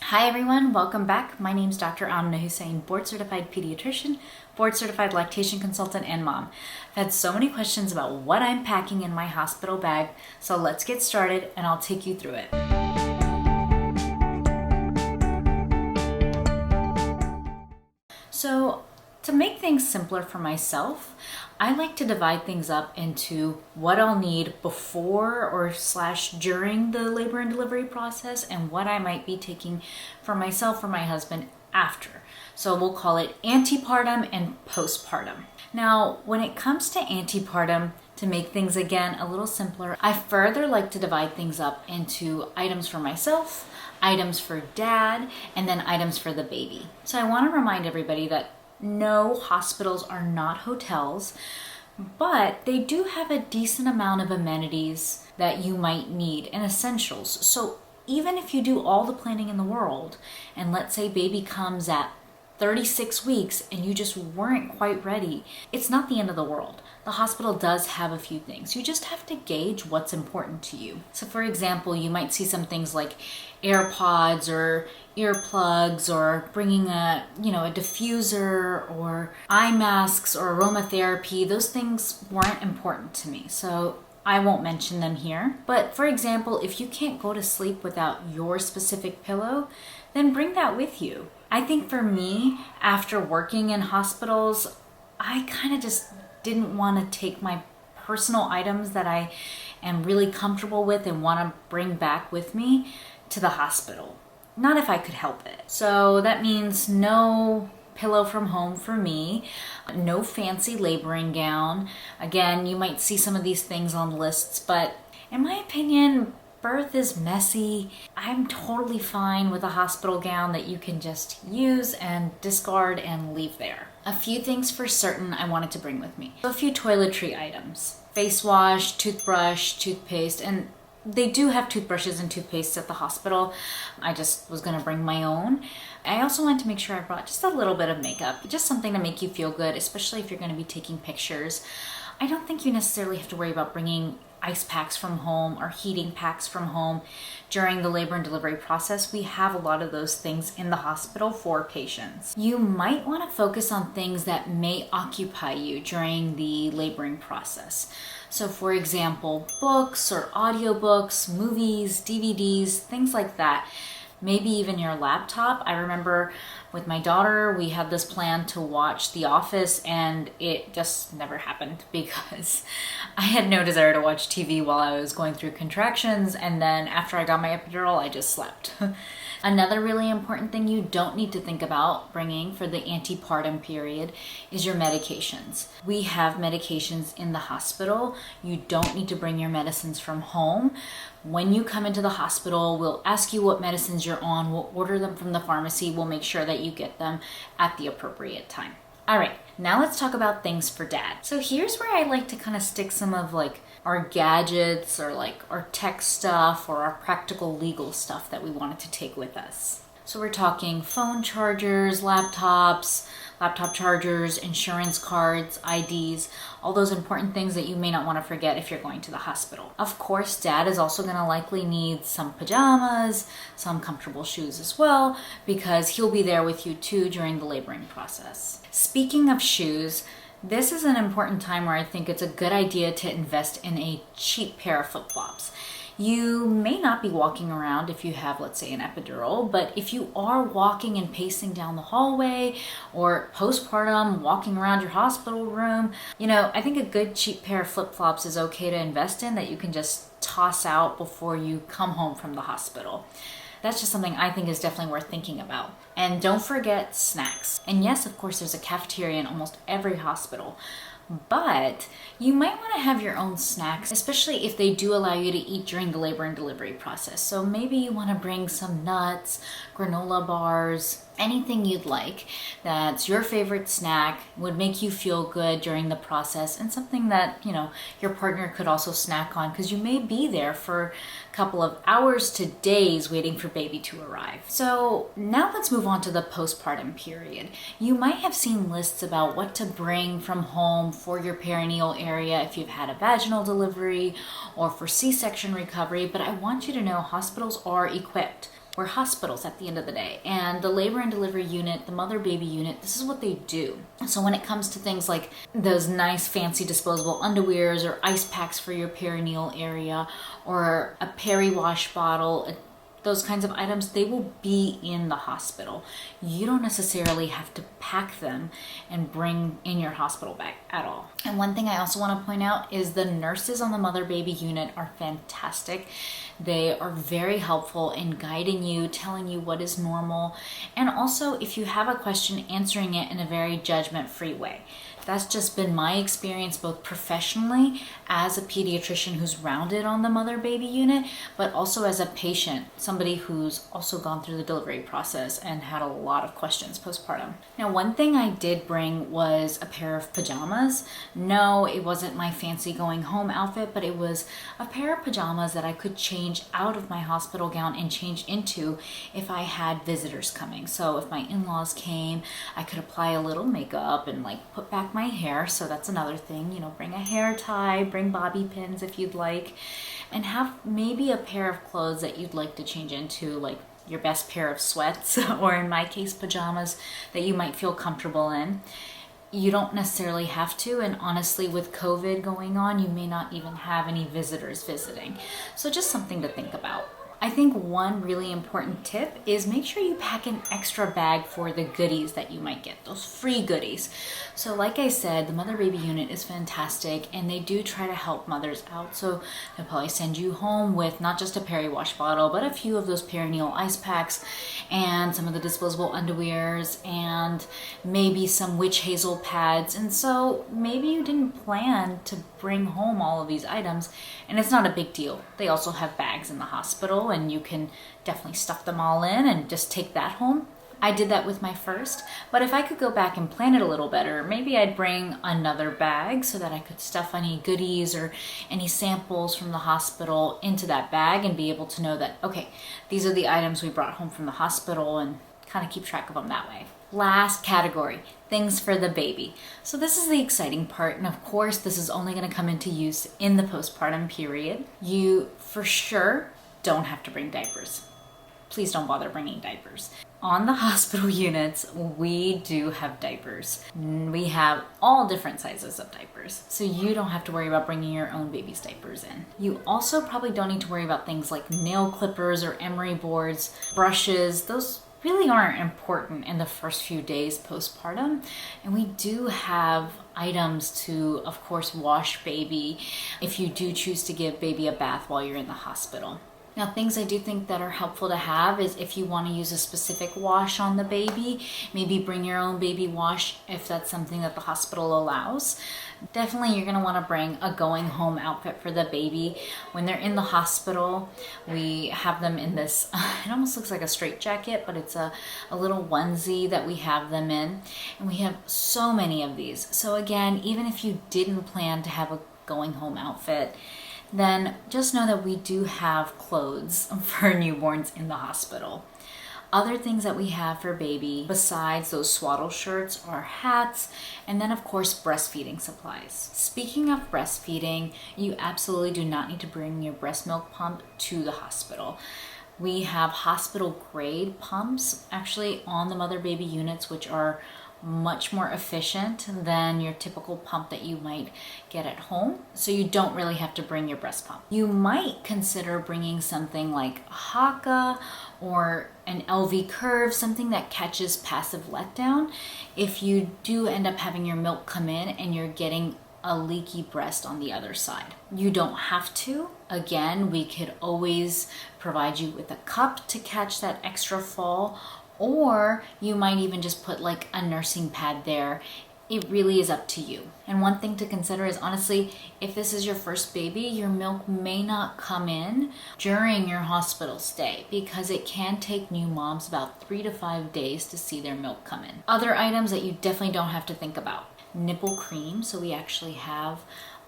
Hi everyone, welcome back. My name is Dr. Amna Husain, board certified pediatrician, board certified lactation consultant, and mom. I've had so many questions about what I'm packing in my hospital bag, so let's get started and I'll take you through it. So to make things simpler for myself, I like to divide things up into what I'll need before or during the labor and delivery process and what I might be taking for myself or my husband after. So we'll call it antepartum and postpartum. Now, when it comes to antepartum, to make things again a little simpler, I further like to divide things up into items for myself, items for dad, and then items for the baby. So I want to remind everybody that no, hospitals are not hotels, but they do have a decent amount of amenities that you might need and essentials. So even if you do all the planning in the world, and let's say baby comes at 36 weeks and you just weren't quite ready, it's not the end of the world. The hospital does have a few things. You just have to gauge what's important to you. So for example, you might see some things like AirPods or earplugs or bringing a diffuser or eye masks or aromatherapy. Those things weren't important to me, so I won't mention them here. But for example, if you can't go to sleep without your specific pillow, then bring that with you. I think for me, after working in hospitals, I kind of just didn't want to take my personal items that I am really comfortable with and want to bring back with me to the hospital. Not if I could help it. So that means no pillow from home for me, no fancy laboring gown. Again, you might see some of these things on lists, but in my opinion, birth is messy. I'm totally fine with a hospital gown that you can just use and discard and leave there. A few things for certain I wanted to bring with me. A few toiletry items. Face wash, toothbrush, toothpaste, and they do have toothbrushes and toothpastes at the hospital. I just was gonna bring my own. I also wanted to make sure I brought just a little bit of makeup, just something to make you feel good, especially if you're gonna be taking pictures. I don't think you necessarily have to worry about bringing ice packs from home or heating packs from home during the labor and delivery process. We have a lot of those things in the hospital for patients. You might want to focus on things that may occupy you during the laboring process. So for example, books or audiobooks, movies, DVDs, things like that. Maybe even your laptop. I remember with my daughter, we had this plan to watch The Office and it just never happened because I had no desire to watch TV while I was going through contractions, and then after I got my epidural, I just slept. Another really important thing you don't need to think about bringing for the antepartum period is your medications. We have medications in the hospital. You don't need to bring your medicines from home. When you come into the hospital, we'll ask you what medicines you're on. We'll order them from the pharmacy. We'll make sure that you get them at the appropriate time. All right, now let's talk about things for dad. So here's where I like to kind of stick some of our gadgets or our tech stuff or our practical legal stuff that we wanted to take with us. So we're talking phone chargers, laptops, laptop chargers, insurance cards, IDs, all those important things that you may not want to forget if you're going to the hospital. Of course, dad is also going to likely need some pajamas, some comfortable shoes as well, because he'll be there with you too during the laboring process. Speaking of shoes, this is an important time where I think it's a good idea to invest in a cheap pair of flip-flops. You may not be walking around if you have, let's say, an epidural, but if you are walking and pacing down the hallway or postpartum, walking around your hospital room, I think a good cheap pair of flip-flops is okay to invest in that you can just toss out before you come home from the hospital. That's just something I think is definitely worth thinking about. And don't forget snacks. And yes, of course, there's a cafeteria in almost every hospital, but you might want to have your own snacks, especially if they do allow you to eat during the labor and delivery process. So maybe you want to bring some nuts, granola bars, anything you'd like that's your favorite snack, would make you feel good during the process, and something that your partner could also snack on, because you may be there for a couple of hours to days waiting for baby to arrive. So now let's move on to the postpartum period. You might have seen lists about what to bring from home for your perineal area if you've had a vaginal delivery or for C-section recovery, but I want you to know hospitals are equipped We're hospitals at the end of the day. And the labor and delivery unit, the mother baby unit, this is what they do. So when it comes to things like those nice fancy disposable underwears or ice packs for your perineal area or a peri-wash bottle, those kinds of items, they will be in the hospital. You don't necessarily have to pack them and bring in your hospital bag at all. And one thing I also want to point out is the nurses on the mother baby unit are fantastic. They are very helpful in guiding you, telling you what is normal, and also if you have a question, answering it in a very judgment-free way. That's just been my experience both professionally as a pediatrician who's rounded on the mother baby unit, but also as a patient, somebody who's also gone through the delivery process and had a lot of questions postpartum. Now, one thing I did bring was a pair of pajamas. No, it wasn't my fancy going home outfit, but it was a pair of pajamas that I could change out of my hospital gown and change into if I had visitors coming. So if my in-laws came, I could apply a little makeup and like put back my hair. So that's another thing, you know, bring a hair tie, bring bobby pins if you'd like, and have maybe a pair of clothes that you'd like to change into, like your best pair of sweats or in my case pajamas that you might feel comfortable in. You don't necessarily have to, and honestly with COVID going on, you may not even have any visitors visiting. So just something to think about. I think one really important tip is make sure you pack an extra bag for the goodies that you might get, those free goodies. So like I said, the mother baby unit is fantastic and they do try to help mothers out. So they'll probably send you home with not just a peri-wash bottle, but a few of those perineal ice packs and some of the disposable underwears and maybe some witch hazel pads. And so maybe you didn't plan to bring home all of these items, and it's not a big deal. They also have bags in the hospital and you can definitely stuff them all in and just take that home. I did that with my first, but if I could go back and plan it a little better, maybe I'd bring another bag so that I could stuff any goodies or any samples from the hospital into that bag and be able to know that, okay, these are the items we brought home from the hospital, and kind of keep track of them that way. Last category, things for the baby. So this is the exciting part, and of course this is only going to come into use in the postpartum period. You for sure don't have to bring diapers. Please don't bother bringing diapers. On the hospital units, we do have diapers. We have all different sizes of diapers, so you don't have to worry about bringing your own baby's diapers in. You also probably don't need to worry about things like nail clippers or emery boards, brushes. Those really aren't important in the first few days postpartum. And we do have items to, of course, wash baby if you do choose to give baby a bath while you're in the hospital. Now, things I do think that are helpful to have is if you want to use a specific wash on the baby, maybe bring your own baby wash if that's something that the hospital allows. Definitely you're going to want to bring a going home outfit for the baby. When they're in the hospital, we have them in this, it almost looks like a straitjacket, but it's a little onesie that we have them in. And we have so many of these. So again, even if you didn't plan to have a going home outfit, then just know that we do have clothes for newborns in the hospital. Other things that we have for baby besides those swaddle shirts are hats, and then of course breastfeeding supplies. Speaking of breastfeeding, you absolutely do not need to bring your breast milk pump to the hospital. We have hospital grade pumps actually on the mother baby units, which are much more efficient than your typical pump that you might get at home. So you don't really have to bring your breast pump. You might consider bringing something like a Haka or an LV Curve, something that catches passive letdown if you do end up having your milk come in and you're getting a leaky breast on the other side. You don't have to. Again, we could always provide you with a cup to catch that extra fall, or you might even just put like a nursing pad there. It really is up to you. And one thing to consider is, honestly, if this is your first baby, your milk may not come in during your hospital stay because it can take new moms about 3 to 5 days to see their milk come in. Other items that you definitely don't have to think about. Nipple cream. So we actually have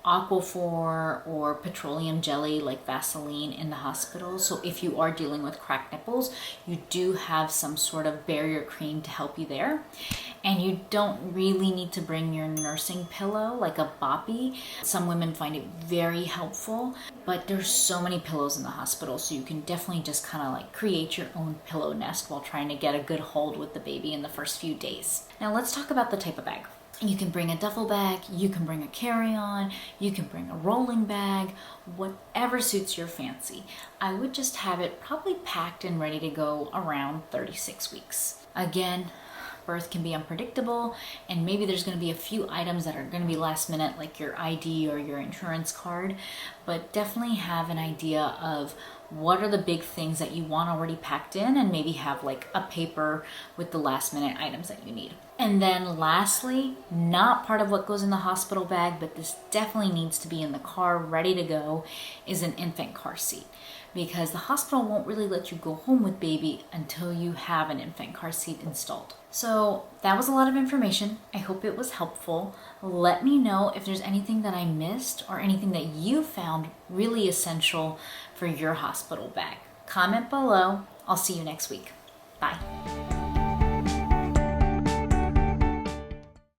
Aquaphor or petroleum jelly like Vaseline in the hospital. So if you are dealing with cracked nipples, you do have some sort of barrier cream to help you there. And you don't really need to bring your nursing pillow like a boppy. Some women find it very helpful, but there's so many pillows in the hospital, so you can definitely just kind of like create your own pillow nest while trying to get a good hold with the baby in the first few days. Now let's talk about the type of bag. You can bring a duffel bag, you can bring a carry-on, you can bring a rolling bag, whatever suits your fancy. I would just have it probably packed and ready to go around 36 weeks. Again, birth can be unpredictable, and maybe there's going to be a few items that are going to be last minute, like your ID or your insurance card, but definitely have an idea of what are the big things that you want already packed in, and maybe have like a paper with the last minute items that you need. And then lastly, not part of what goes in the hospital bag, but this definitely needs to be in the car ready to go, is an infant car seat. Because the hospital won't really let you go home with baby until you have an infant car seat installed. So that was a lot of information. I hope it was helpful. Let me know if there's anything that I missed or anything that you found really essential for your hospital bag. Comment below. I'll see you next week. Bye.